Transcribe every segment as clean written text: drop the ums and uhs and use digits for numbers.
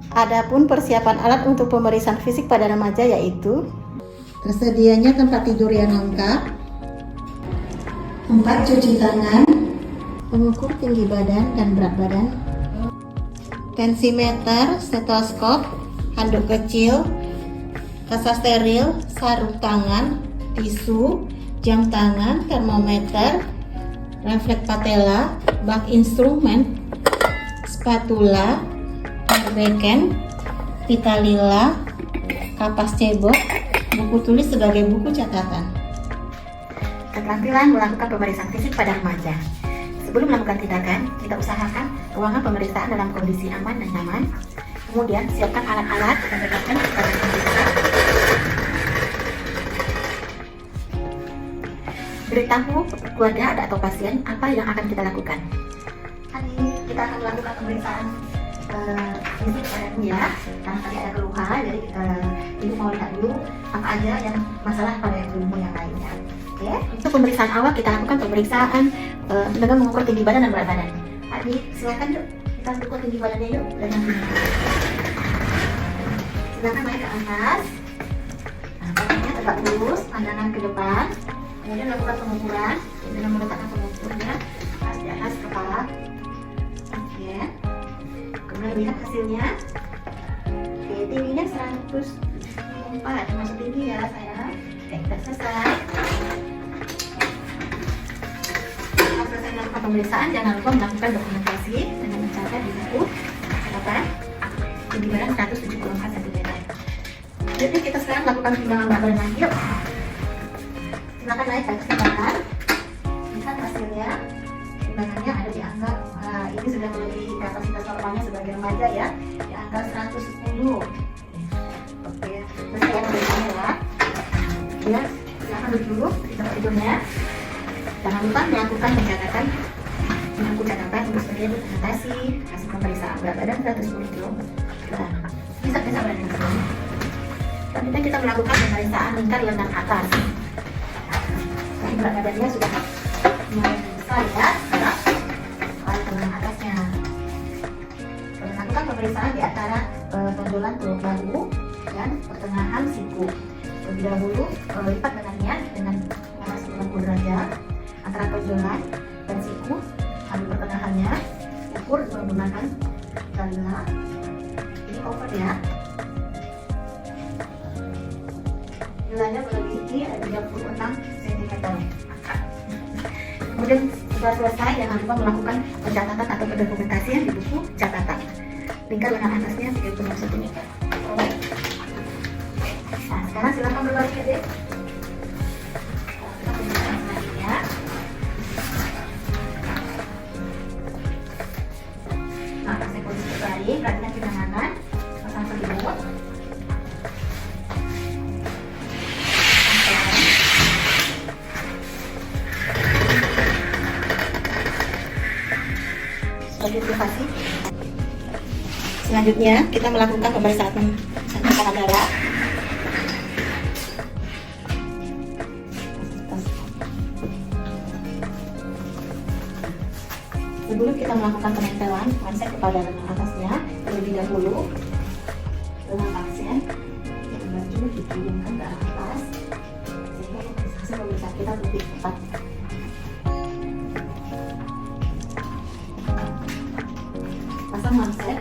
Adapun persiapan alat untuk pemeriksaan fisik pada remaja yaitu tersedianya tempat tidur yang lengkap, tempat cuci tangan, pengukur tinggi badan dan berat badan, tensimeter, stetoskop, handuk kecil, kasa steril, sarung tangan, tisu, jam tangan, termometer, refleks patella, bak instrumen, spatula, beken, pita lila, kapas cebok, buku tulis sebagai buku catatan. Keterampilan melakukan pemeriksaan fisik pada remaja. Sebelum melakukan tindakan, kita usahakan ruangan pemeriksaan dalam kondisi aman dan nyaman. Kemudian siapkan alat-alat dan dekatkan kepada komputer. Beritahu keluarga atau pasien apa yang akan kita lakukan. Tadi kita akan melakukan pemeriksaan fisik pada dia, karena tadi ada keluhan, jadi ibu mau lihat dulu apa aja yang masalah pada ibu yang lainnya. Oke, untuk pemeriksaan awal kita lakukan pemeriksaan dengan mengukur tinggi badan dan berat badan. Tadi silakan yuk kita ukur tinggi badannya yuk dengan silakan naik ke atas. Nah, badannya tegak lurus, pandangan ke depan. Kemudian lakukan pengukuran dengan meletakkan pengukurnya di atas kepala. Oke. Kemudian lihat hasilnya. Oke, tingginya 174, termasuk tinggi ya sayang. Oke, kita selesai. Setelah selesai melakukan pemeriksaan, jangan lupa melakukan dokumentasi dengan mencatat di buku catatan tinggi badan 174 cm. Jadi kita sekarang lakukan timbangan berat badan lagi yuk. Silakan naik ke atas timbangan. Lihat hasilnya. Timbangannya ada di angka ini sudah melebihi kapasitas normalnya sebagai remaja ya, di angka 110. Oke, terus saya pemeriksaan ya. Ya, silakan duduk di tempat tidurnya. Jangan lupa melakukan pencatatan di buku catatan untuk sebagai dokumentasi hasil pemeriksaan berat badan 110 kg. Bisa berada di sini. Selanjutnya kita melakukan pemeriksaan lingkar lengan atas. Berat badannya sudah mulai besar ya, sekarang ke lengan atasnya. Lakukan pemeriksaan di antara tonjolan tulang bahu dan pertengahan siku. Terlebih dahulu lipat lengannya dengan 90 derajat antara tonjolan dan siku, ambil pertengahannya, ukur menggunakan kalila. Ini over ya. Nilainya melebihi 36 cm. Kemudian setelah selesai, jangan lupa melakukan pencatatan atau pendokumentasian di buku catatan. Lingkar lengan atasnya 36 cm. Nah, sekarang silakan berbalik ya, Dek. Kita pemeriksaan selanjutnya. Nah, pasang posisi berbalik, perhatikan pindangan, pasang selimut. Selanjutnya kita melakukan pemeriksaan tekanan darah. Sebelum kita melakukan penempelan konsep kepada lengan atasnya, terlebih dahulu lengan pasien yang baju diturunkan ke atas sehingga hasil pemeriksaan kita lebih cepat. Pasang manset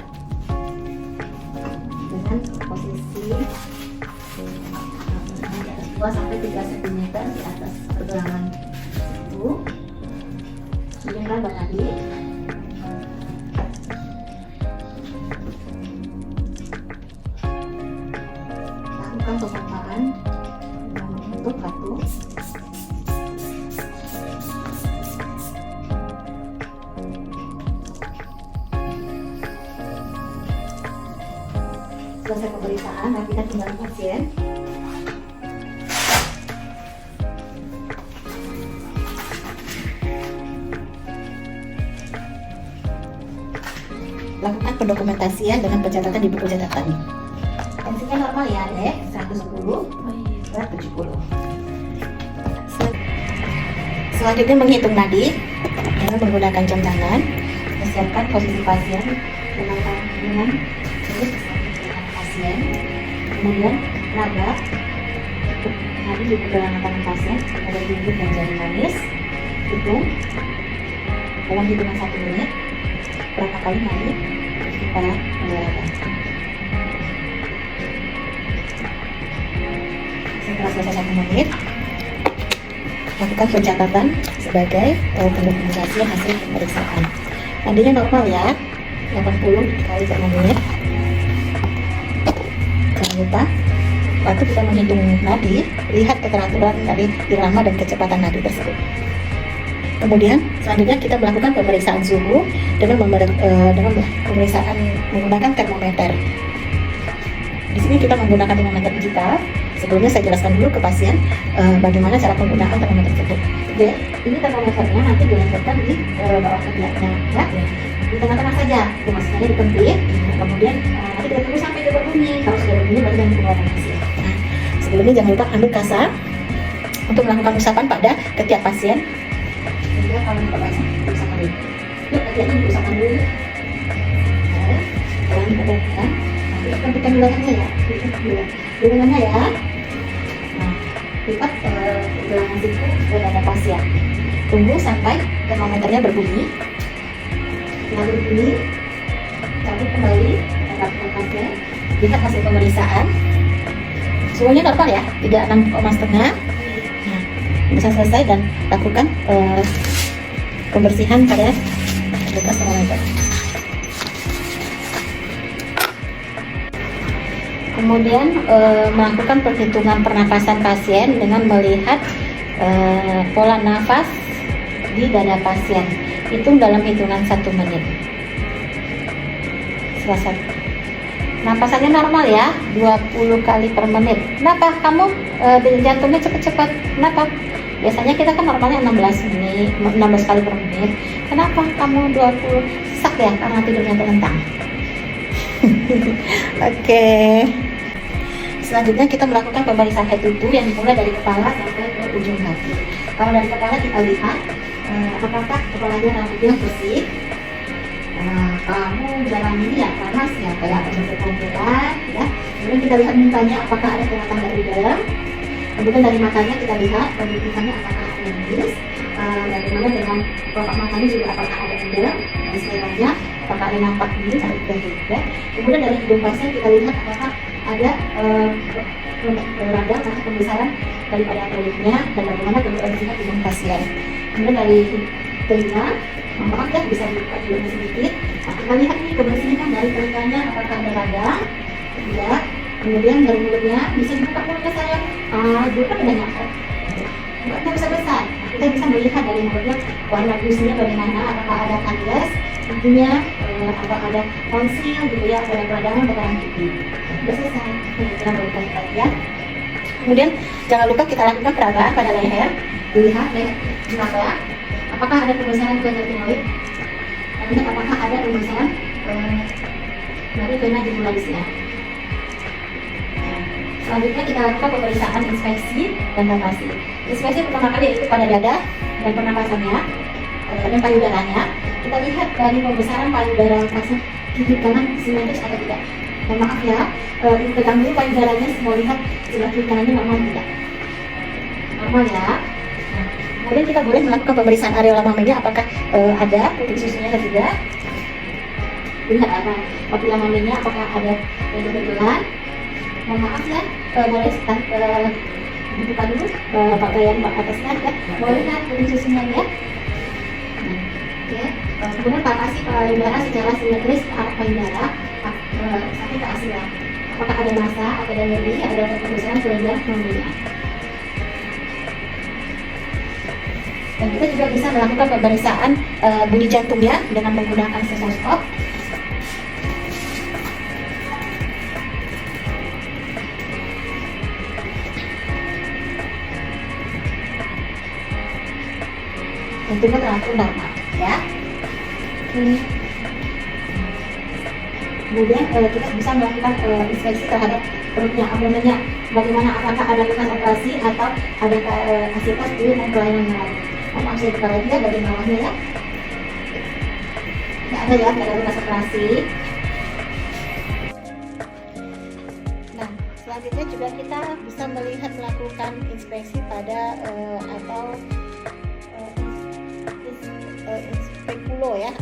dengan posisi 2-3 cm di atas pergelangan siku. Sudahlah Mbak Nadi. Lakukan pembukaan dengan bentuk batu. Selesai pemeriksaan, rapikan tinggal pasien. Lakukan pendokumentasian dengan pencatatan di buku catatan. Tensinya normal ya, Dek, 110, berat 70. Selanjutnya menghitung nadi dengan menggunakan jam tangan. Siapkan posisi pasien dengan pasien, kemudian raba, nadi di pergelangan tangan pasien, ada ginjuk dan jari manis, hitung dalam hitungan 1 menit, berapa kali nadi kita raba. Setelah selesai 1 menit, lakukan pencatatan sebagai pendokumentasi hasil pemeriksaan. Nadinya normal ya, 80 kali per menit. Jangan lupa waktu kita menghitung nadi, lihat keteraturan dari irama dan kecepatan nadi tersebut. Kemudian selanjutnya kita melakukan pemeriksaan suhu dengan pemeriksaan menggunakan termometer. Di sini kita menggunakan termometer digital. Sebelumnya saya jelaskan dulu ke pasien bagaimana cara penggunaan termometer tersebut. Oke, ini termometernya nanti diletakkan di bawah ketiaknya, ya. Di tengah-tengah saja, dimasukkannya di kempit. Kemudian nanti kita tunggu sampai dia berbunyi. Kalau sudah berbunyi baru jangan dikeluarkan hasil. Nah, sebelumnya jangan lupa ambil kasa untuk melakukan usapan pada ketiak pasien. Sehingga kalau kita pasien diusapan dulu. Yuk, ketiaknya diusapan dulu. Oke, jangan diperhatikan. Nanti kempitkan di lengannya ya. Di lengannya ya. Nah, lipat pergelangan siku ke dada pasien. Tunggu sampai termometernya berbunyi. Lalu berbunyi, cabut kembali, lakukan pasien. Lihat hasil pemeriksaan. Suhunya normal ya, 36,5. Nah, bisa selesai dan lakukan pembersihan pada bekas termometer. Kemudian melakukan perhitungan pernapasan pasien dengan melihat pola nafas di dada pasien. Hitung dalam hitungan 1 menit. Selesai. Napasannya normal ya, 20 kali per menit. Kenapa kamu jantungnya cepat-cepat? Kenapa? Biasanya kita kan normalnya 16 kali per menit. Kenapa kamu 20? Sesak ya karena tidurnya terlentang. Oke. Selanjutnya kita melakukan pemeriksaan head to toe yang dimulai dari kepala sampai ke ujung kaki. Kalau dari kepala kita lihat apakah kepalanya rambutnya bersih. Kamu dalam ini ya panas ya, kayak berkumpulan ya. Kemudian kita lihat mukanya apakah ada kelihatan dari dalam. Kemudian dari matanya kita lihat pendidikannya apakah ada nangis. Bagaimana dengan kelopak matanya juga apakah ada endem dan selebihnya apakah ada nampak ini atau tidak. Kemudian dari hidung pasien kita lihat apakah ada radang atau pembesaran daripada polipnya dan bagaimana kebersihan hidung pasien. Kemudian dari telinga, maaf ya bisa dibuka dulu sedikit. Nah, kita lihat nih kebersihan dari telinganya apakah ada radang, tidak. Kemudian dari mulutnya bisa dibuka mulutnya saya, bukan udah nyampe. Mulutnya besar-besar. Nah, kita bisa melihat dari mulutnya warna plusnya bagaimana, apakah ada kandas, intinya atau ada tonsil gitu ya, ada peradangan bakaran gigi. Sudah selesai. Kita berikan ya. Kemudian jangan lupa kita lakukan perabaan pada leher. Dilihat leher kenapa? Apakah ada pembesaran ke retinoid? Lihat apakah ada pembesaran dari vena jugularisnya. Selanjutnya kita lakukan pemeriksaan inspeksi dan palpasi. Inspeksi pertama kali yaitu pada dada dan pernapasannya dan payudaranya. Kita lihat dari pembesaran payudara pasien kiri kanan simetris atau tidak. Mohon maaf ya, tegang dulu payudaranya, semua lihat sebelah kiri kanannya normal tidak. Normal ya. Nah, kemudian kita boleh melakukan pemeriksaan areola mamenya apakah ada putih susunya atau tidak. Lihat apa papila mamenya apakah ada bentuk-bentukan. Mohon maaf ya, boleh dibuka dulu pakaian atasnya ya. Boleh lihat putih susunya ya. Oke. Kemudian palpasi payudara secara simetris arah payudara sampai ke asila. Apakah ada massa atau ada nyeri, ada pembesaran selebar mamenya. Dan kita juga bisa melakukan pemeriksaan bunyi jantungnya dengan menggunakan stetoskop. Jantungnya teratur normal, ya. Kemudian kita bisa melakukan inspeksi terhadap perutnya, abdomennya. Bagaimana, apakah ada bekas operasi atau ada hasil tes di kelainan yang lain. Maaf saya buka lagi ya bagian bawahnya ya. Tidak ada ya, tidak ada bekas operasi. Selanjutnya juga kita bisa melihat melakukan inspeksi pada inspekulo ya.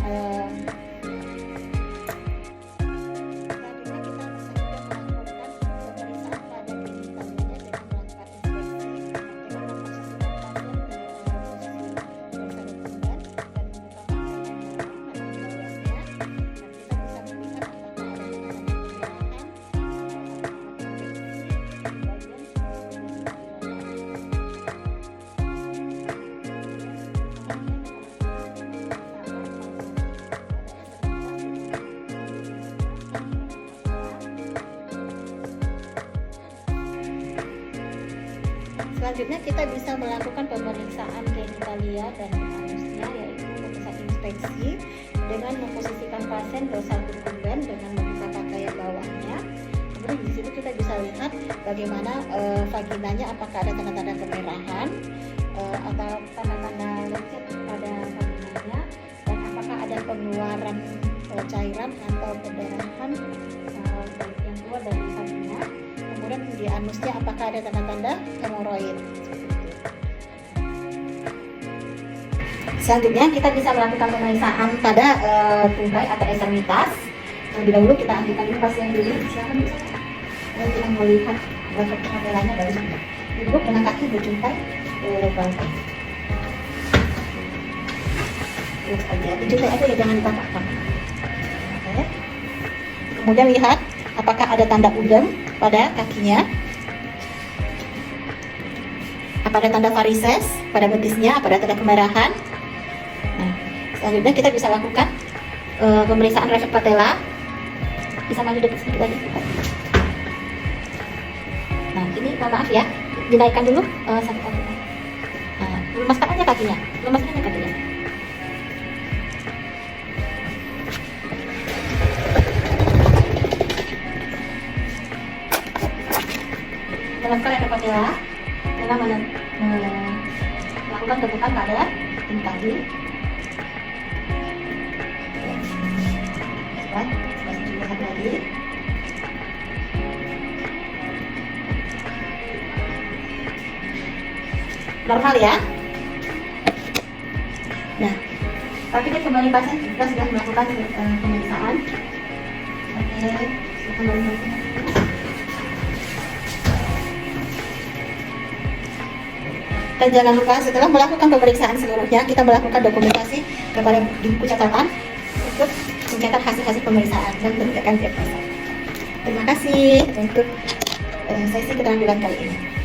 Selanjutnya kita bisa melakukan pemeriksaan genitalia dan anusnya, yaitu pemeriksaan inspeksi dengan memposisikan pasien dorsal decumbens dengan membuka pakaian bawahnya. Kemudian di situ kita bisa lihat bagaimana vaginanya, apakah ada tanda-tanda kemerahan atau tanda-tanda lecet pada vaginanya, dan apakah ada pengeluaran cairan atau perdarahan yang keluar dari vagina. Kemudian di anusnya apakah ada tanda-tanda hemoroid. Selanjutnya kita bisa melakukan pemeriksaan pada tungkai atau ekstremitas. Terlebih dahulu kita ambilkan dulu pasien dulu. Silakan bisa. Kita melihat kameranya dari sini. Duduk dengan kaki berjumpai ke bangkai. Terus aja, berjumpai aja ya, jangan ditampakkan. Oke. Kemudian lihat apakah ada tanda udem pada kakinya, apa ada tanda varises pada betisnya, apa ada tanda kemerahan. Nah, selanjutnya kita bisa lakukan pemeriksaan refleks patella. Bisa maju dekat sedikit lagi. Nah, ini maaf ya, dinaikkan dulu satu kaki. Nah, lemaskan aja kakinya, lemaskan aja kakinya. Lemaskan refleks patella dengan melakukan tepukan pada kaki. Lihat lagi. Normal ya. Nah, tapi kita kembali pasien kita sudah melakukan pemeriksaan. Oke, kembali lagi. Dan jangan lupa setelah melakukan pemeriksaan seluruhnya, kita melakukan dokumentasi kepada di buku catatan untuk mencatat hasil-hasil pemeriksaan dan menegakkan diagnosa. Terima kasih untuk sesi keterampilan kali ini.